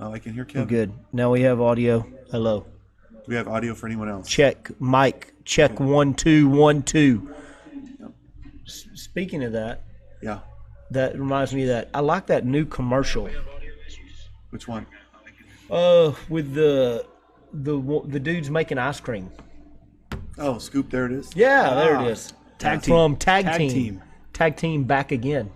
Oh, I can hear Kevin. We're good. Now we have audio. Hello. Do we have audio for anyone else? Check. Mic. Check. Okay. 1 2 1 2. Yep. Speaking of that. Yeah. That reminds me of that. I like that new commercial. Which one? With the dudes making ice cream. Oh, Scoop, there it is. Yeah, there it is. Tag team. From Tag Team. Tag Team back again.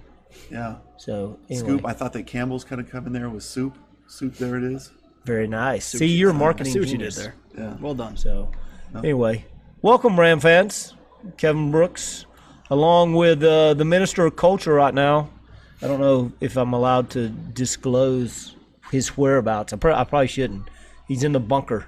Yeah. So, anyway. Scoop, I thought that Campbell's kind of coming there with Soup. Soup, there it is. Very nice. See, you're a marketing I see what genius. you did there. Yeah. Well done. So, anyway, welcome, Ram fans. Kevin Brooks, along with the Minister of Culture right now. I don't know if I'm allowed to disclose his whereabouts. I probably shouldn't. He's in the bunker.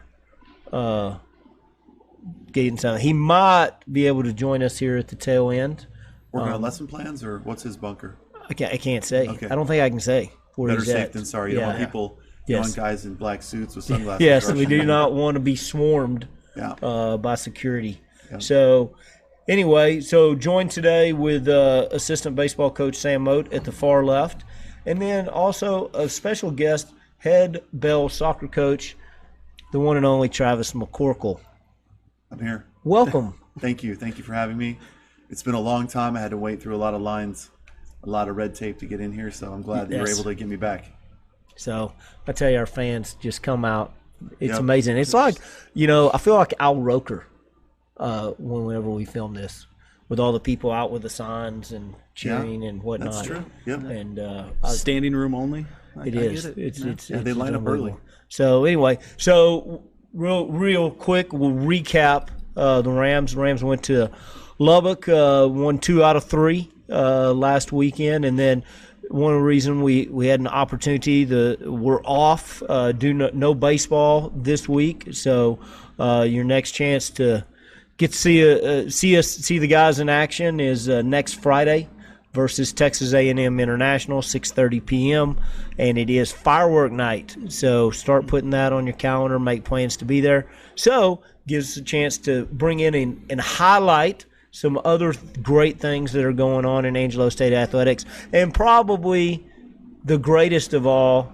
Getting something. He might be able to join us here at the tail end. Working on lesson plans, or what's his bunker? I can't say. Okay. I don't think I can say where Better he's safe at. than sorry. You don't want people, young guys in black suits with sunglasses. Yes, we rushing do in. not want to be swarmed Yeah. by security. Yeah. So, anyway, joined today with assistant baseball coach Sam Moat at the far left, and then also a special guest, head Bell soccer coach, the one and only Travis McCorkle. I'm here. Welcome. Thank you. Thank you for having me. It's been a long time. I had to wait through a lot of lines, a lot of red tape to get in here, so I'm glad that you were able to get me back. So, I tell you, our fans just come out. It's amazing. It's like, I feel like Al Roker whenever we film this, with all the people out with the signs and cheering and whatnot. That's true. Yep. And Standing room only. it is. It's they line up early. So anyway, real quick, we'll recap the Rams. The Rams went to Lubbock, won 2 out of 3 last weekend, and then one of the reasons we had an opportunity, we're off, no baseball this week, so your next chance to get to see the guys in action is next Friday versus Texas A&M International, 6:30 p.m., and it is firework night. So start putting that on your calendar, make plans to be there. So gives us a chance to bring in and highlight some other great things that are going on in Angelo State Athletics, and probably the greatest of all,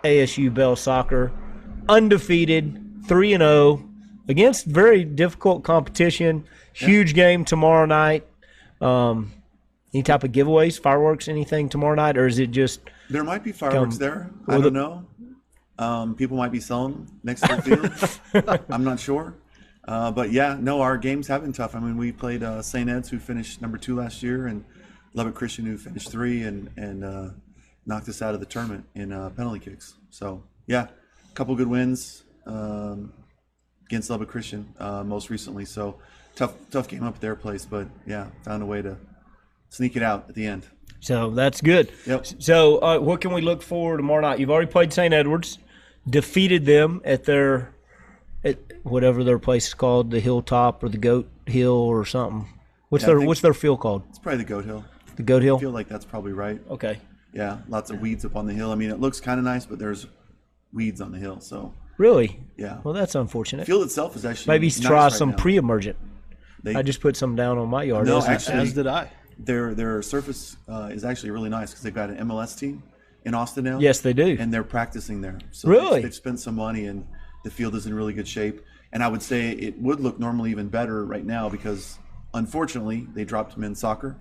ASU Bell Soccer, undefeated, 3-0, against very difficult competition. Huge game tomorrow night. Any type of giveaways, fireworks, anything tomorrow night, or is it just There might be fireworks there. I don't know. People might be selling them next to the field. I'm not sure. But yeah, no, our games have been tough. I mean, we played St. Ed's, who finished number 2 last year, and Lubbock Christian, who finished 3 and knocked us out of the tournament in penalty kicks. So yeah, a couple good wins against Lubbock Christian most recently. So tough game up at their place, but yeah, found a way to sneak it out at the end. So that's good. Yep. So what can we look for tomorrow night? You've already played St. Edwards, defeated them at whatever their place is called, the Hilltop or the Goat Hill or something. What's their field called? It's probably the Goat Hill. The Goat Hill? I feel like that's probably right. Okay. Yeah, lots of weeds up on the hill. I mean, it looks kind of nice, but there's weeds on the hill. So Really? yeah. Well, that's unfortunate. The field itself is actually Maybe nice try right some now. pre-emergent. I just put some down on my yard. No, Isn't it? actually, As did I. Their surface is actually really nice because they've got an MLS team in Austin now. Yes, they do. And they're practicing there. So Really? they've spent some money, and the field is in really good shape. And I would say it would look normally even better right now because, unfortunately, they dropped men's soccer.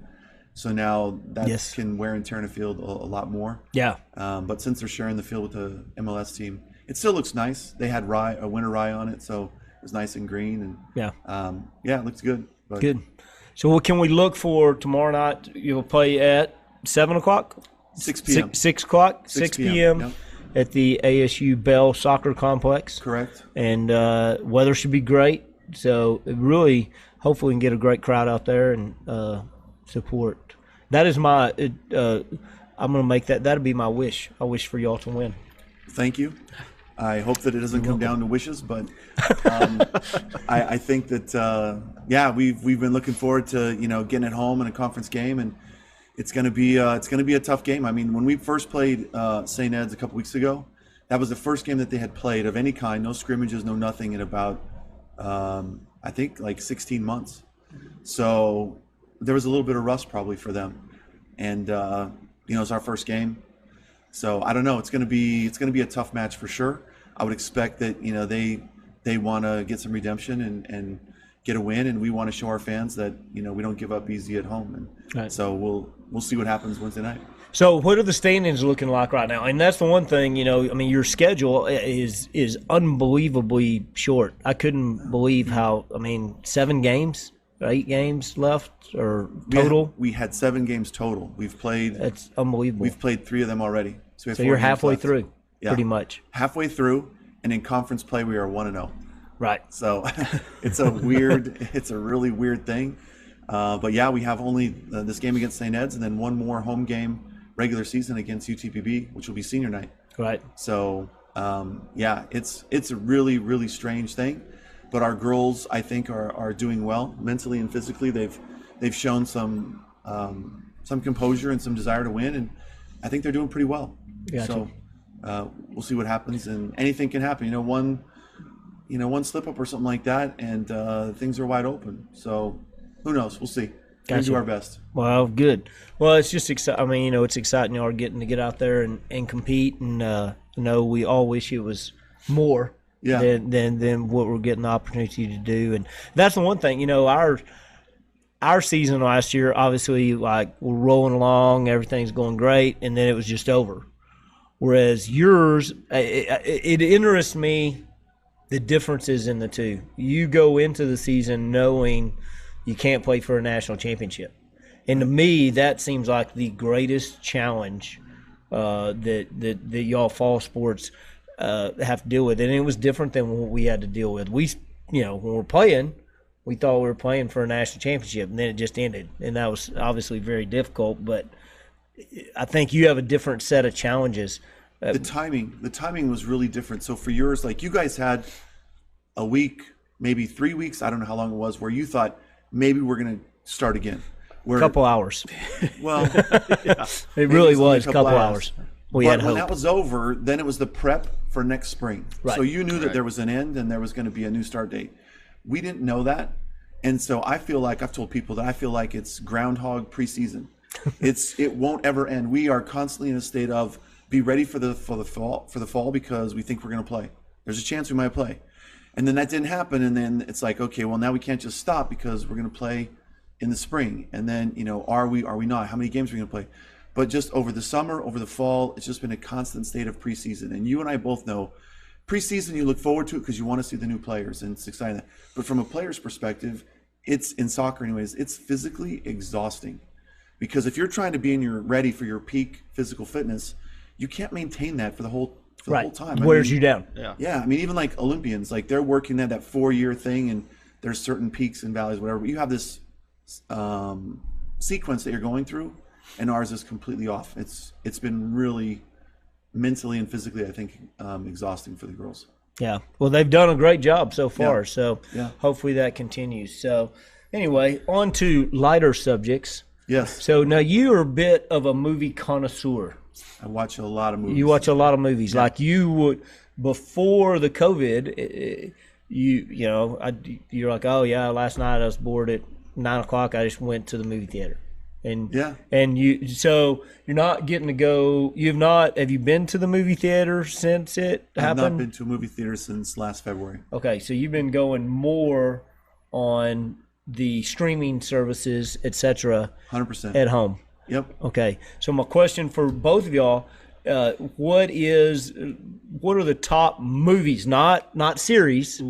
So now that can wear and tear in a field a lot more. Yeah. But since they're sharing the field with the MLS team, it still looks nice. They had a winter rye on it, so it was nice and green. And it looks good. But good. So what can we look for tomorrow night? You'll play at 7 o'clock? 6 p.m. 6 o'clock? 6 p.m. Yep. At the ASU Bell Soccer Complex. Correct. And weather should be great. So really, hopefully we can get a great crowd out there and support. That is I'm going to make that'll be my wish. I wish for y'all to win. Thank you. I hope that it doesn't come down to wishes, but I think that we've been looking forward to getting at home in a conference game, and it's going to be a tough game. I mean, when we first played St. Ed's a couple weeks ago, that was the first game that they had played of any kind, no scrimmages, no nothing, in about I think like 16 months. So there was a little bit of rust probably for them, and it's our first game. So I don't know. It's going to be a tough match for sure. I would expect that they want to get some redemption and get a win, and we want to show our fans that we don't give up easy at home. And Right. so we'll see what happens Wednesday night. So what are the standings looking like right now? And that's the one thing, your schedule is unbelievably short. I couldn't believe how, 7 games, 8 games left or total. We had 7 games total. That's unbelievable. We've played 3 of them already. So you're halfway left. through, pretty much. Halfway through, and in conference play we are 1-0. Right. So it's a really weird thing. But yeah, we have only this game against St. Ed's and then one more home game regular season against UTPB, which will be senior night. Right. So it's a really, really strange thing. But our girls, I think, are doing well mentally and physically. They've shown some composure and some desire to win, and I think they're doing pretty well. Gotcha. So we'll see what happens, and anything can happen. One slip up or something like that, and things are wide open. So who knows? We'll see. We're gonna do our best. Well, good. Well, it's just exciting. It's exciting y'all are getting to get out there and compete, and we all wish it was more than what we're getting the opportunity to do. And that's the one thing. Our season last year, obviously, like we're rolling along, everything's going great, and then it was just over. Whereas yours, it interests me the differences in the two. You go into the season knowing you can't play for a national championship. And to me, that seems like the greatest challenge that y'all fall sports have to deal with. And it was different than what we had to deal with. We, when we're playing, we thought we were playing for a national championship, and then it just ended. And that was obviously very difficult. But I think you have a different set of challenges. The timing was really different. So for yours, like you guys had a week, maybe 3 weeks, I don't know how long it was, where you thought maybe we're going to start again. A couple hours. Well, it really was a couple hours. We had hope. When that was over, then it was the prep for next spring. Right. So you knew that there was an end and there was going to be a new start date. We didn't know that. And so I feel like I've told people that I feel like it's groundhog preseason. It won't ever end. We are constantly in a state of be ready for the fall because we think we're going to play. There's a chance we might play. And then that didn't happen, and then it's like, okay, well now we can't just stop because we're going to play in the spring. And then, are we not? How many games are we going to play? But just over the summer, over the fall, it's just been a constant state of preseason. And you and I both know preseason, you look forward to it because you want to see the new players, and it's exciting. But from a player's perspective, it's in soccer anyways, it's physically exhausting. Because if you're trying to be ready for your peak physical fitness, you can't maintain that for the whole time. Wears you down. Yeah. Even like Olympians, like they're working that 4-year thing, and there's certain peaks and valleys, whatever. But you have this sequence that you're going through, and ours is completely off. It's been really mentally and physically, I think, exhausting for the girls. Yeah. Well, they've done a great job so far. Yeah. So hopefully that continues. So anyway, on to lighter subjects. Yes. So now you are a bit of a movie connoisseur. I watch a lot of movies. You watch a lot of movies. Like you would, before the COVID, you're like, oh yeah, last night I was bored at 9 o'clock. I just went to the movie theater. And so you're not getting to go. Have you been to the movie theater since it happened? I've not been to a movie theater since last February. Okay, so you've been going more on the streaming services, etc. 100% at home. Yep. Okay, so my question for both of y'all: what are the top movies, not series,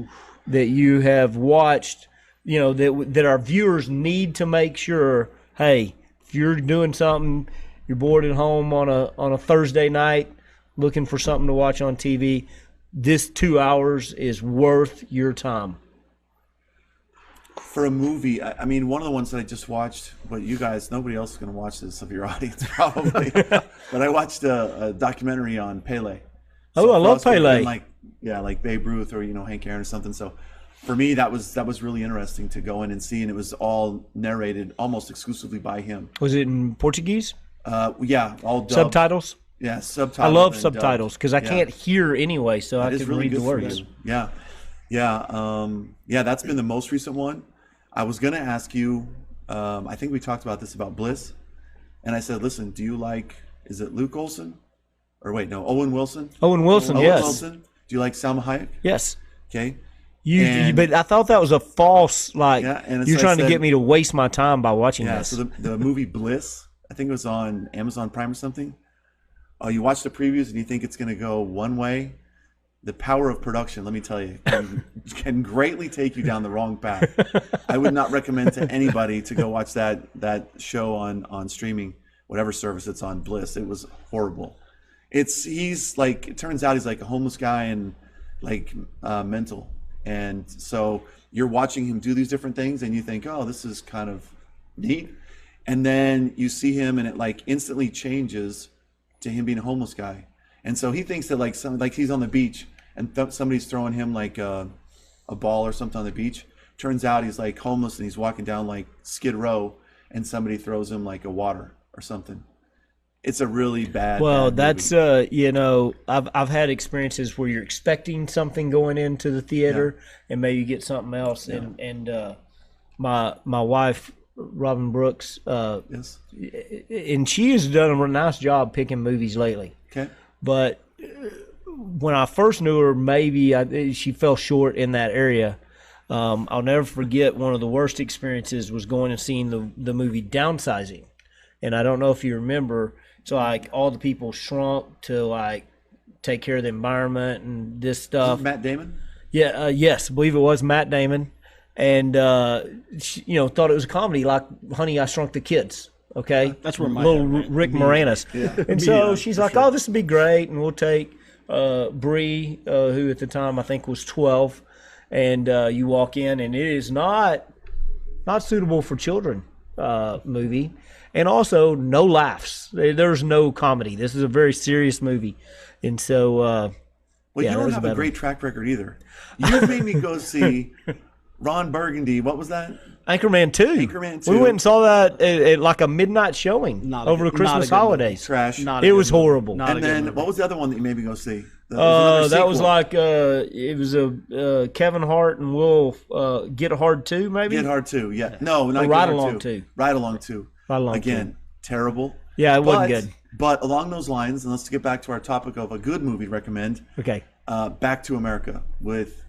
that you have watched? That our viewers need to make sure. Hey, if you're doing something, you're bored at home on a Thursday night, looking for something to watch on TV, this 2 hours is worth your time. For a movie, I mean, one of the ones that I just watched, but you guys, nobody else is going to watch this of your audience probably. But I watched a documentary on Pele. I love Pele. Like Babe Ruth or Hank Aaron or something. So for me, that was really interesting to go in and see, and it was all narrated almost exclusively by him. Was it in Portuguese? All dubbed. Subtitles? Yeah, subtitles. I love subtitles because I can't hear anyway, so I can really read the words. That's been the most recent one. I was going to ask you, I think we talked about this about Bliss, and I said, listen, do you like, is it Luke Olson or wait, no, Owen Wilson. Owen Wilson, Owen yes. Wilson. Do you like Salma Hayek? Yes. Okay. But I thought that was a false, like, Yeah, and you're so I trying to said- get me to waste my time by watching Yeah, this. so the movie Bliss, I think it was on Amazon Prime or something. You watch the previews and you think it's going to go one way. The power of production, let me tell you, can greatly take you down the wrong path. I would not recommend to anybody to go watch that show on streaming, whatever service it's on, Bliss. It was horrible. It turns out he's like a homeless guy and like mental. And so you're watching him do these different things and you think, oh, this is kind of neat. And then you see him and it like instantly changes to him being a homeless guy. And so he thinks that like he's on the beach and somebody's throwing him like a ball or something on the beach. Turns out he's like homeless and he's walking down like Skid Row and somebody throws him like a water or something. It's a really bad. Well, bad that's movie. I've had experiences where you're expecting something going into the theater and maybe you get something else. Yeah. And my wife, Robin Brooks, Yes. and she has done a nice job picking movies lately. Okay. But when I first knew her, maybe she fell short in that area. I'll never forget one of the worst experiences was going and seeing the movie Downsizing. And I don't know if you remember, so like all the people shrunk to like take care of the environment and this stuff. Matt Damon? Yeah, yes, I believe it was Matt Damon. And, she, thought it was a comedy like Honey, I Shrunk the Kids. Okay? That's where my little head went. Rick Moranis. Yeah. And so Yeah, she's for like, sure. oh, this would be great. And we'll take Bree, who at the time I think was 12. And you walk in, and it is not suitable for children movie. And also, no laughs. There's no comedy. This is a very serious movie. And so, Well, yeah, you that don't was have a a bad great track record either. You made me go see Ron Burgundy. What was that? Anchorman 2. Anchorman 2. We went and saw that at like a midnight showing Not a over good- the Christmas not a good holidays. Trash. Not a It good was movie. horrible. Not a And good then movie. what was the other one that you made me go see? There was another That was sequel. like it was a Kevin Hart and Will Get Hard 2, maybe. Get Hard 2. Yeah. No, not Or Get Ride Hard Along 2. 2. Ride Along 2. Ride Along Again, terrible. Yeah, it wasn't good. But along those lines, and let's get back to our topic of a good movie to recommend, Okay. Back to America with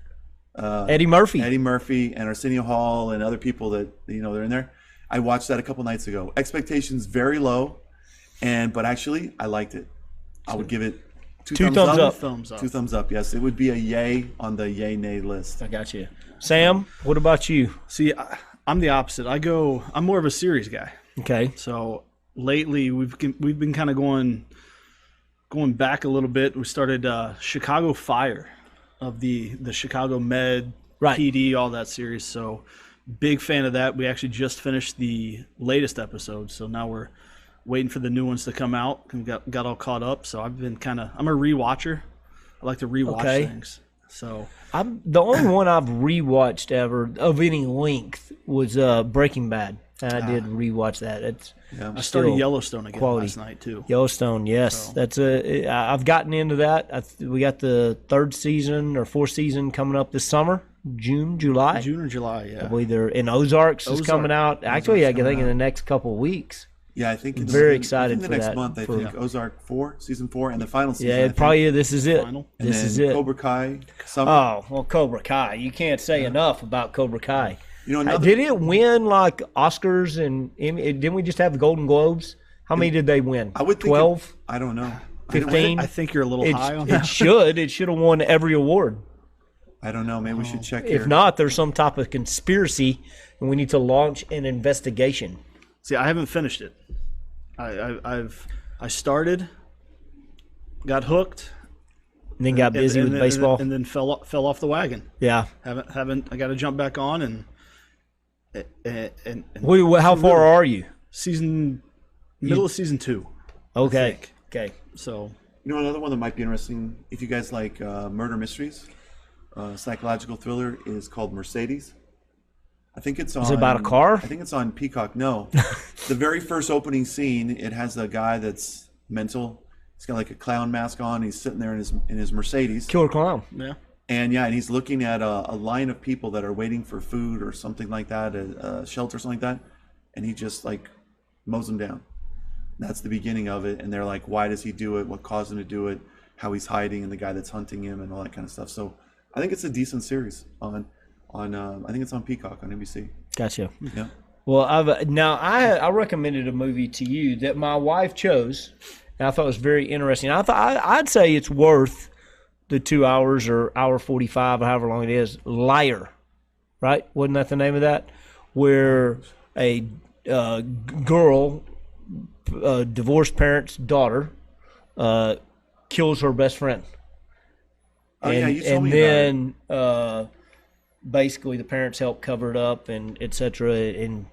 Eddie Murphy. Eddie Murphy and Arsenio Hall and other people that they're in there. I watched that a couple nights ago. Expectations very low, but actually I liked it. I would give it two thumbs up. Thumbs up. 2 thumbs up. Yes, it would be a yay on the yay nay list. I got you. Sam, what about you? See, I'm the opposite. I'm more of a series guy. Okay. So lately we've been kind of going back a little bit. We started Chicago Fire of the Chicago Med, Right. PD, all that series. So big fan of that. We actually just finished the latest episode, so now we're waiting for the new ones to come out. We got all caught up. So I've been I'm a rewatcher. I like to rewatch Okay. things. So The only one I've rewatched ever of any length was Breaking Bad. And I did rewatch that. It's Yeah. I started still Yellowstone again quality. last night too. Yellowstone, yes. That's I've gotten into that. We got the 3rd season or 4th season coming up this summer, June, July. June or July, yeah. I believe they're in Ozarks is coming out. Actually, I think in the next couple of weeks. Yeah, I think it's Very excited the for next that, month. I think Ozark 4, season 4, and the final season. Yeah, I it think. probably this is it. Final. And This then is it. Cobra Kai. Summer. Oh, well, Cobra Kai. You can't say enough about Cobra Kai. Another, Did it win like Oscars and Emmy? Didn't we just have the Golden Globes? How many did they win? I would think 12, I don't know. 15? I think you're a little high on It that. should. It should have won every award. I don't know. Maybe we should check here. If not, there's some type of conspiracy, and we need to launch an investigation. See, I haven't finished it. I started, got hooked, And then got busy with baseball. and then fell off the wagon. Yeah. Haven't. I got to jump back on and How far are you? middle of season 2. Okay. Okay. So Another one that might be interesting, if you guys like murder mysteries, psychological thriller, is called Mercedes. I think it's on. Is it about a car? I think it's on Peacock. No, the very first opening scene, it has a guy that's mental. He's got like a clown mask on. He's sitting there in his Mercedes, Killer Clown. yeah, and he's looking at a line of people that are waiting for food or something like that, a shelter or something like that, and he just like mows them down. That's the beginning of it, and they're like, why does he do it? What caused him to do it? How he's hiding, and the guy that's hunting him, and all that kind of stuff. So I think it's a decent series on I think it's on Peacock on NBC. Gotcha. Yeah. Well, I recommended a movie to you that my wife chose, and I thought it was very interesting. I'd say it's worth the 2 hours or hour 45 or however long it is. Liar, right? Wasn't that the name of that? Where a girl, divorced parent's daughter, kills her best friend. Oh, yeah, you told me about it. And then basically the parents help cover it up, and etc. And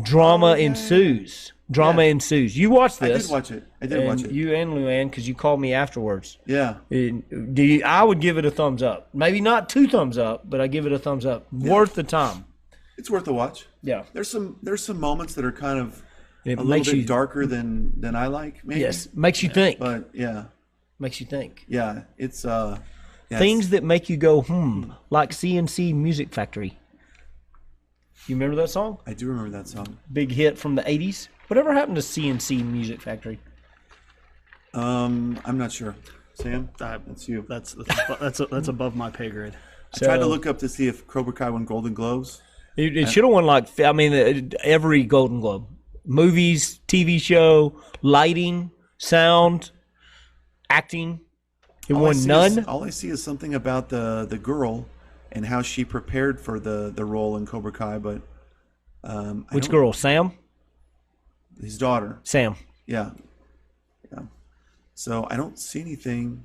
drama ensues. Drama ensues. You watched this. I did watch it. You and Luann, because you called me afterwards. Yeah. I would give it a thumbs up. Maybe not 2 thumbs up, but I give it a thumbs up. Worth the time. It's worth a watch. Yeah. There's some moments that are kind of It a makes little bit you darker than I like. Maybe. Yes, makes you think. But yeah. Makes you think. Yeah. It's Things that make you go like CNC Music Factory. You remember that song? I do remember that song. Big hit from the 80s. Whatever happened to CNC Music Factory? I'm not sure. Sam, that's you. That's above my pay grade. I tried to look up to see if Cobra Kai won Golden Globes. It should have won every Golden Globe. Movies, TV show, lighting, sound, acting. It won none. All I see is something about the girl and how she prepared for the role in Cobra Kai, but Which girl? Sam? His daughter. Sam. Yeah. So I don't see anything.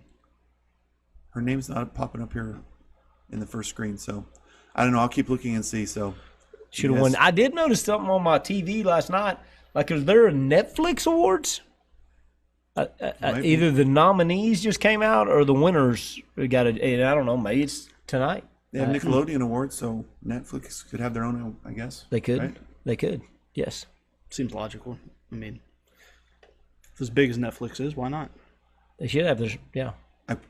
Her name's not popping up here in the first screen, so I don't know. I'll keep looking and see. So should have won. I did notice something on my TV last night. Like, is there a Netflix awards? Either the nominees just came out or the winners got I don't know. Maybe it's tonight. They have Nickelodeon awards, so Netflix could have their own, I guess. They could. Right? They could. Yes. Seems logical. I mean, if as big as Netflix is, why not? They should have this. Yeah.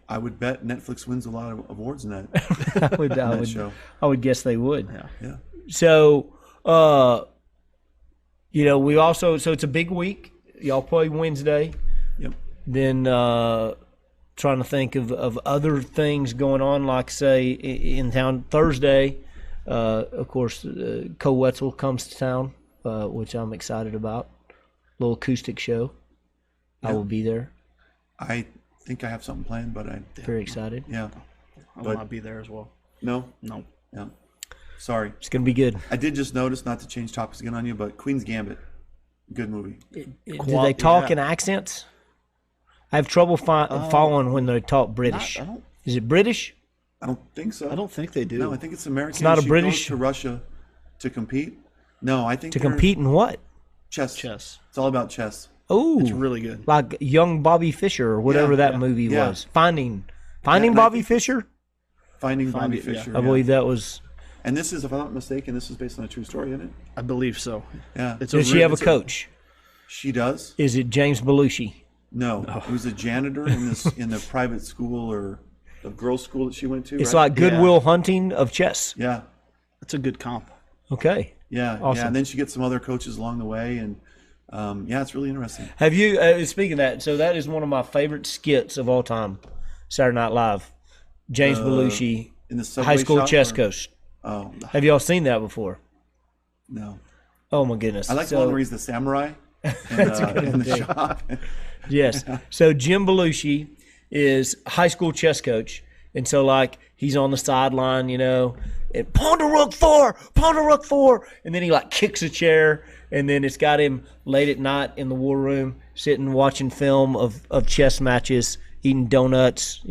I would bet Netflix wins a lot of awards in that, show. I would guess they would. Yeah. So, we also, so it's a big week. Y'all play Wednesday. Yep. Then trying to think of other things going on, like, say, in town. Thursday, of course, Co Wetzel comes to town, which I'm excited about. Little acoustic show. I will be there. I think I have something planned, but very excited. Yeah. I will not be there as well. No? No. Yeah. Sorry. It's going to be good. I did just notice, not to change topics again on you, but Queen's Gambit, good movie. Do they talk in accents? I have trouble following when they talk British. Is it British? I don't think so. I don't think they do. No, I think it's American. It's not a British? Goes to Russia to compete. No, I think to compete in what? Chess. Chess. It's all about chess. Oh, it's really good. Like young Bobby Fischer or whatever that movie was. Finding Bobby Fischer. Finding Bobby Fischer. I believe that was. And this is, if I'm not mistaken, this is based on a true story, isn't it? I believe so. Yeah. Does she have a coach? She does. Is it James Belushi? No, he was a janitor in the private school or the girls' school that she went to. It's like Goodwill Hunting of chess. Yeah, that's a good comp. Okay. Yeah, awesome. Yeah, and then she gets some other coaches along the way, and it's really interesting. Have you? Speaking of that, so that is one of my favorite skits of all time. Saturday Night Live. James Belushi in the high school chess coach. Oh, have y'all seen that before? No. Oh my goodness! I like the one where he's the samurai in the shop. Yes. So Jim Belushi is high school chess coach, and so like he's on the sideline, and pawn to rook 4, and then he like kicks a chair, and then it's got him late at night in the war room, sitting watching film of chess matches, eating donuts.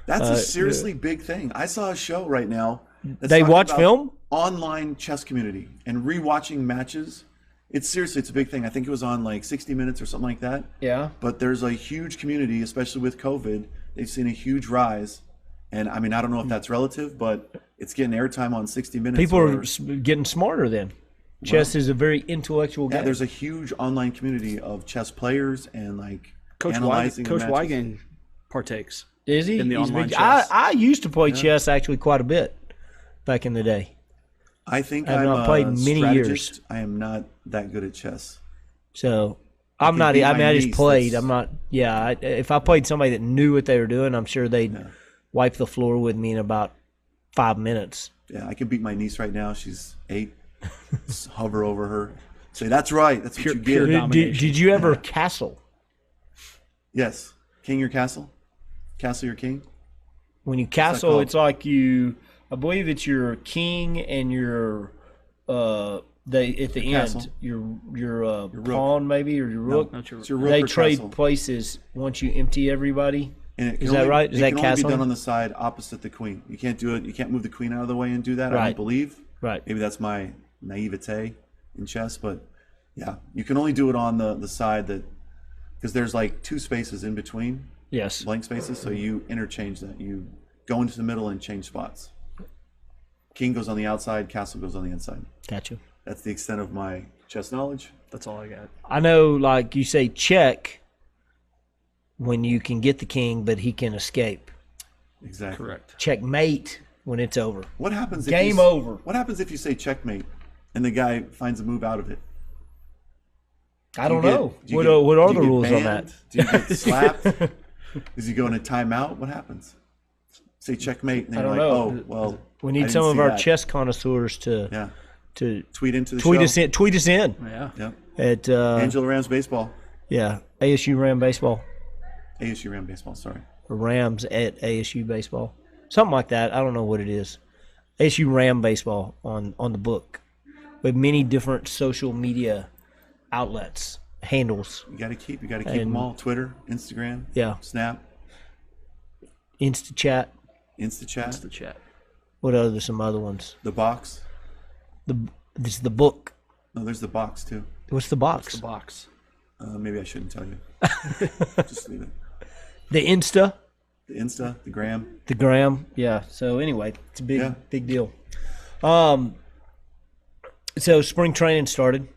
That's a seriously big thing. I saw a show right now. They watch film? Online chess community and rewatching matches. It's a big thing. I think it was on like 60 Minutes or something like that. Yeah. But there's a huge community, especially with COVID. They've seen a huge rise. And I mean, I don't know if that's relative, but it's getting airtime on 60 Minutes. People are getting smarter then. Chess is a very intellectual game. Yeah, there's a huge online community of chess players and like Coach analyzing Coach Weigang partakes. Is he? In the online chess. I used to play chess actually quite a bit back in the day. I think I've I'm not played many strategist. years. I am not that good at chess. So I'm not. beat I my mean, I just niece, played. that's- I'm not. Yeah. If I played somebody that knew what they were doing, I'm sure they'd wipe the floor with me in about 5 minutes. Yeah, I can beat my niece right now. She's 8. Just hover over her. Say, that's right. That's what you pure get. domination. Did you ever castle? Yes. King your castle? Castle your king? When you that castle, called? it's like I believe it's your king and your at the castle. end your rook. pawn maybe or your rook. Not your- It's your rook They or trade castle. places once you empty everybody. And it can Is that only, right? Is it that can only be castling? done on the side opposite the queen. You can't do it. You can't move the queen out of the way and do that. I Right. don't believe. Right. Maybe that's my naivete in chess, but yeah, you can only do it on the side that, because there's like 2 spaces in between, Yes. blank spaces, so you interchange that. You go into the middle and change spots. King goes on the outside, castle goes on the inside. Gotcha. That's the extent of my chess knowledge. That's all I got. I know, like you say, check when you can get the king, but he can escape. Exactly. Correct. Checkmate when it's over. What happens if Game you, over. What happens if you say checkmate and the guy finds a move out of it? I don't Do you know. get- do you What get- are do the you get rules on banned? that? Do you get slapped? Does he go in a timeout? What happens? Say checkmate, and then I you're don't like, know. oh, well. We I need didn't some of see our that. chess connoisseurs to Yeah. to Tweet into the tweet show. us in. Tweet us in Yeah. Yep. at Angela Rams baseball. yeah, ASU Ram baseball ASU Ram baseball. Sorry. or Rams at ASU baseball, something like that. I don't know what it is. ASU Ram baseball on the book with many different social media outlets handles. You got to keep them all. Twitter, Instagram. Yeah. Snap, InstaChat. InstaChat, The chat. What other some other ones? the box. This is the book. No, there's the box too. What's the box? The box. Maybe I shouldn't tell you. Just leave it. The Insta, The Insta, the Gram. the Gram. Yeah. So anyway, it's a big deal. So spring training started.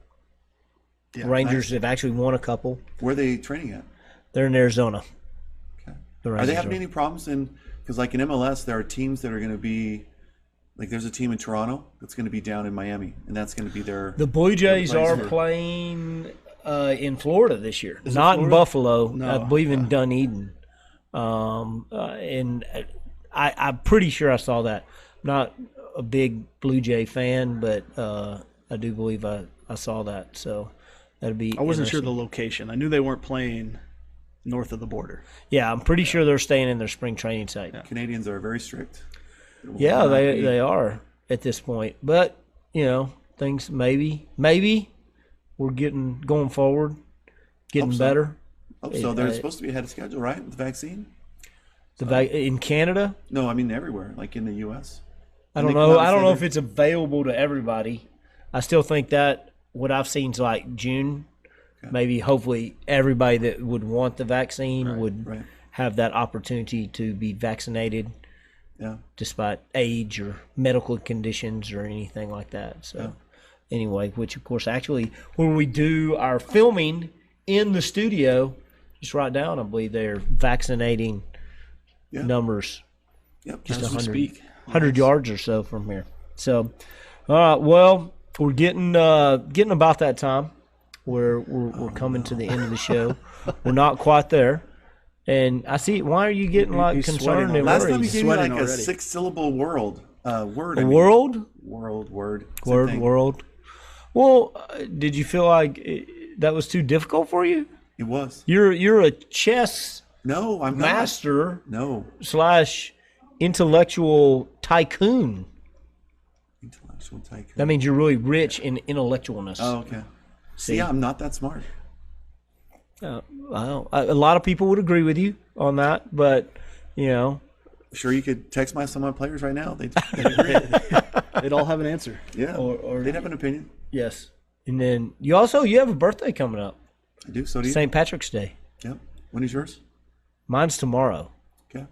Yeah, Rangers nice. have actually won a couple. Where are they training at? They're in Arizona. Okay. The Are Rangers they having any problems because like in MLS there are teams that are going to be like there's a team in Toronto that's going to be down in Miami and that's going to be their The Blue Jays place are for- playing in Florida this year, Is it not in Florida? Buffalo. No. I believe in Dunedin. And I'm pretty sure I saw that. I'm not a big Blue Jay fan, but I do believe I saw that. So that'd be. I wasn't sure the interesting. location. I knew they weren't playing north of the border. Yeah, I'm pretty sure they're staying in their spring training site. Yeah, Canadians are very strict. they are at this point. But things maybe we're going forward, getting Hope so. better. So they're supposed to be ahead of schedule, right? With the vaccine? In Canada, No, I mean everywhere, like in the U.S. I And don't they come know. out and I don't say know if they're- it's available to everybody. I still think that what I've seen is like June. Okay. Maybe hopefully everybody that would want the vaccine would right. have that opportunity to be vaccinated Yeah. despite age or medical conditions or anything like that. So anyway, which of course actually when we do our filming in the studio, just right down, I believe they're vaccinating Yeah. numbers Yep. just As we 100, speak. 100 yards or so from here. So, well, we're getting about that time where we're coming to the end of the show. We're not quite there. And I see, why are you getting like he's concerned sweating and Last time worried? you gave me sweating like a already. 6-syllable word. Word. A world? Word. Same thing. World. Well, did you feel like that was too difficult for you? It was. You're a chess No, I'm not. master No. / intellectual tycoon. Intellectual tycoon. That means you're really rich in intellectualness. Oh, okay. See, I'm not that smart. Well, a lot of people would agree with you on that, but Sure, you could text some of my players right now. They'd agree. They'd all have an answer. Yeah. Or- they'd have an opinion. yes. And then you have a birthday coming up, I do. So do you. St. Patrick's Day. Yep. When is yours? Mine's tomorrow. Okay.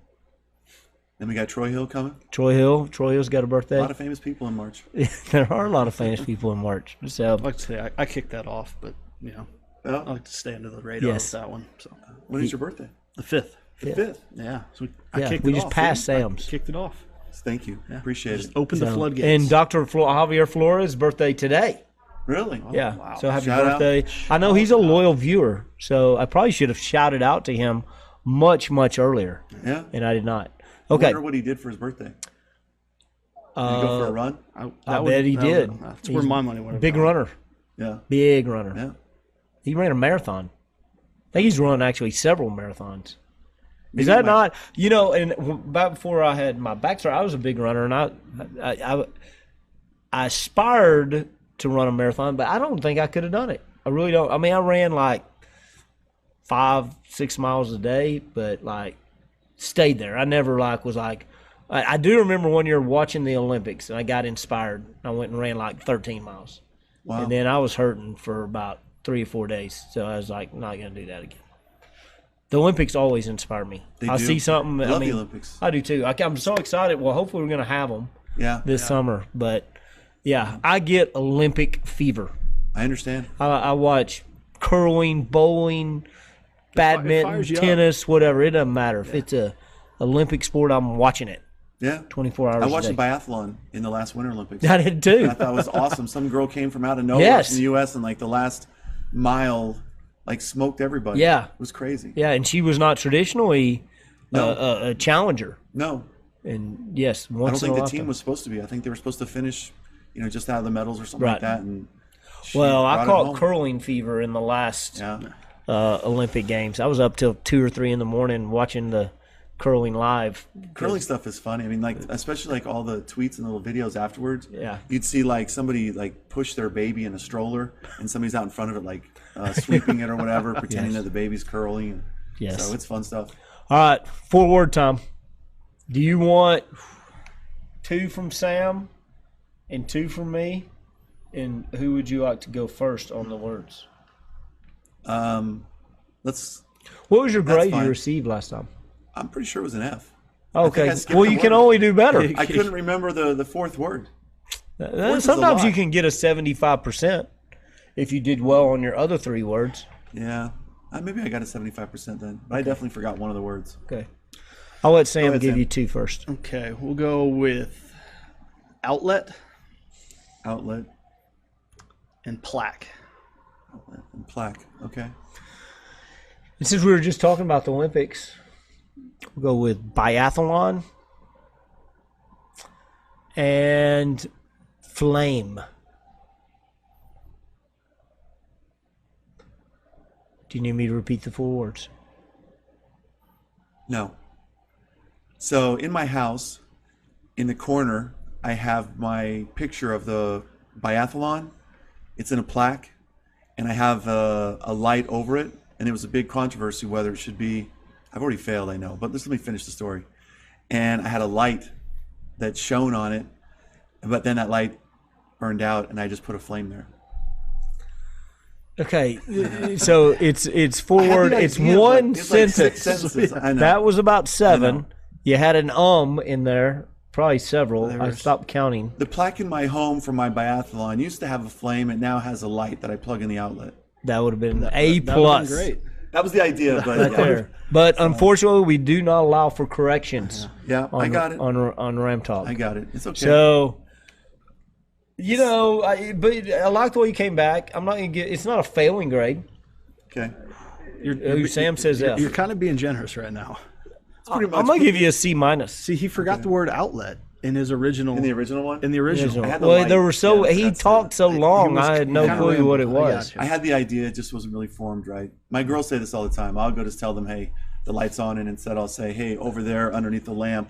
Then we got Troy Hill coming. Troy Hill's got a A birthday. lot of famous people in March. There are a lot of famous people in March. So I'd like to say I kicked that off, but I Oh, like to stay under the radar Yes. with that one. So when is your birthday? the 5th. The 5th. Yeah. So Yeah, kicked we it just off. passed didn't I? Sam's. Kicked it off. Thank you. Appreciate Just it. opened the So- floodgates. and Dr. Javier Flores' birthday today. Really? Yeah. wow. So happy Shout out. birthday. I know he's a loyal viewer, so I probably should have shouted out to him much, much earlier, Yeah. and I did not. I Okay. wonder what he did for his birthday. Did he go for a run? I bet he did. That's where my money went. Big runner. Yeah. Big runner. Yeah. He ran a marathon. I think he's run actually several marathons. Maybe Is that my- not, you know, and back before I had my back surgery, I was a big runner, and I aspired to run a marathon, but I don't think I could have done it. I really don't. I mean, I ran like 5-6 miles a day, but like stayed there. I never like was like, I do remember one year watching the Olympics, and I got inspired. I went and ran like 13 miles. Wow. And then I was hurting for about 3 or 4 days. So I was like, not going to do that again. The Olympics always inspire me. They I do. see something. I love I mean, the Olympics. I do too. I'm so excited. Well, hopefully we're going to have them Yeah. this summer. But yeah, I get Olympic fever. I understand. I watch curling, bowling, badminton, fires you up. tennis, whatever. It doesn't matter. If it's a Olympic sport, I'm watching it Yeah. 24 hours I watched a a day. biathlon in the last Winter Olympics. I did too. I thought it was awesome. Some girl came from out of nowhere Yes. from the U.S. and like the last mile, like smoked everybody. Yeah. It was crazy. Yeah, and she was not traditionally a challenger. No, And yes, I once don't in think a the team lifetime. was supposed to be. I think they were supposed to finish, just out of the medals or something like Right. that. And she Well, I brought it caught home. curling fever in the last Yeah. Olympic Games. I was up till 2 or 3 in the morning watching the curling live. Curling stuff is funny. I mean, like especially like all the tweets and little videos afterwards. Yeah. You'd see like somebody like push their baby in a stroller, and somebody's out in front of it like sweeping it or whatever, pretending that the baby's curling. Yes. So it's fun stuff. All right, 4-word time. Do you want 2 from Sam and 2 from me? And who would you like to go first on the words? Let's. What was your That's grade fine. you received last time? I'm pretty sure it was an F. Okay. I skipped Well, a you can word. only do better. I couldn't remember the fourth word. is a Sometimes you lot. can get a 75% if you did well on your other 3 words. Yeah. Maybe I got a 75% then, but I definitely forgot one of the words. Okay. I'll let Sam ahead, give Sam. you 2 first. Okay, we'll go with outlet Outlet, and plaque. outlet, and plaque. Okay. And since we were just talking about the Olympics, we'll go with biathlon and flame. Do you need me to repeat the 4 words? No. So in my house, in the corner, I have my picture of the biathlon. It's in a plaque, and I have a light over it. And it was a big controversy whether it should be. I've already failed, I know, but let me finish the story. And I had a light that shone on it, but then that light burned out, and I just put a flame there. Okay, so it's 4 I had the word. It's idea, one but it's like 6 sentence. sentences. I know. That was about 7. know. You had an in there, probably several. I There's- stopped counting. The plaque in my home for my biathlon used to have a flame. It now has a light that I plug in the outlet. That would have been A That would've plus. been great. That was the idea, but Right yeah. there. But unfortunately, we do not allow for corrections. Yeah, on, I got it. on Ram Talk. I got it. It's okay. So, but I like the way you came back. I'm not gonna get. It's not a failing grade. Okay. Sam says F. You're kind of being generous right now. It's pretty much I'm gonna give you a C minus. See, he forgot the word outlet in his original. in the original one. In the original. I had the Well, light. there were so Yeah, he that's talked so long. was I had no kinda clue what it rambling. I was. gotcha. I had the idea, it just wasn't really formed right. My girls say this all the time. I'll go just tell them, hey, the light's on, and instead I'll say, hey, over there underneath the lamp,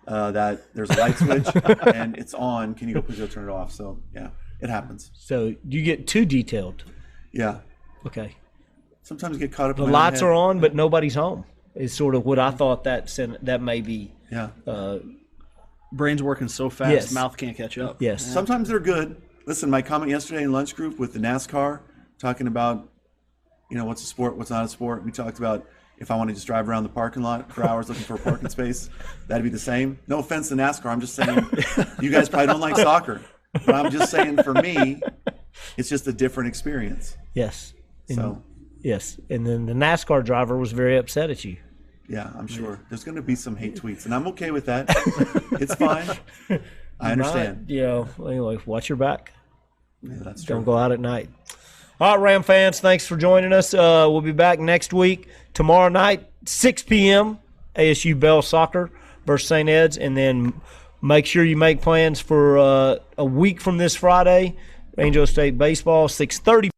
that there's a light switch and it's on. Can you go please go turn it off? So yeah, it happens. So you get too detailed. Yeah. Okay. Sometimes I get caught up. The in my own lights head. are on, but nobody's home. Is sort of what I thought that may be. Yeah. Brain's working so fast, Yes. mouth can't catch up. Yes. Sometimes they're good. Listen, my comment yesterday in lunch group with the NASCAR, talking about, what's a sport, what's not a sport. We talked about if I want to just drive around the parking lot for hours looking for a parking space, that'd be the same. No offense to NASCAR. I'm just saying, you guys probably don't like soccer, but I'm just saying for me, it's just a different experience. Yes. And, So yes. And then the NASCAR driver was very upset at you. yeah, I'm sure there's going to be some hate tweets, and I'm okay with that. It's fine. I understand. Anyway, watch your back. Yeah, that's true. Don't go out at night. All right, Ram fans, thanks for joining us. We'll be back next week, tomorrow night, 6 p.m., ASU Bell Soccer versus St. Ed's. And then make sure you make plans for a week from this Friday, Angel State Baseball, 6:30.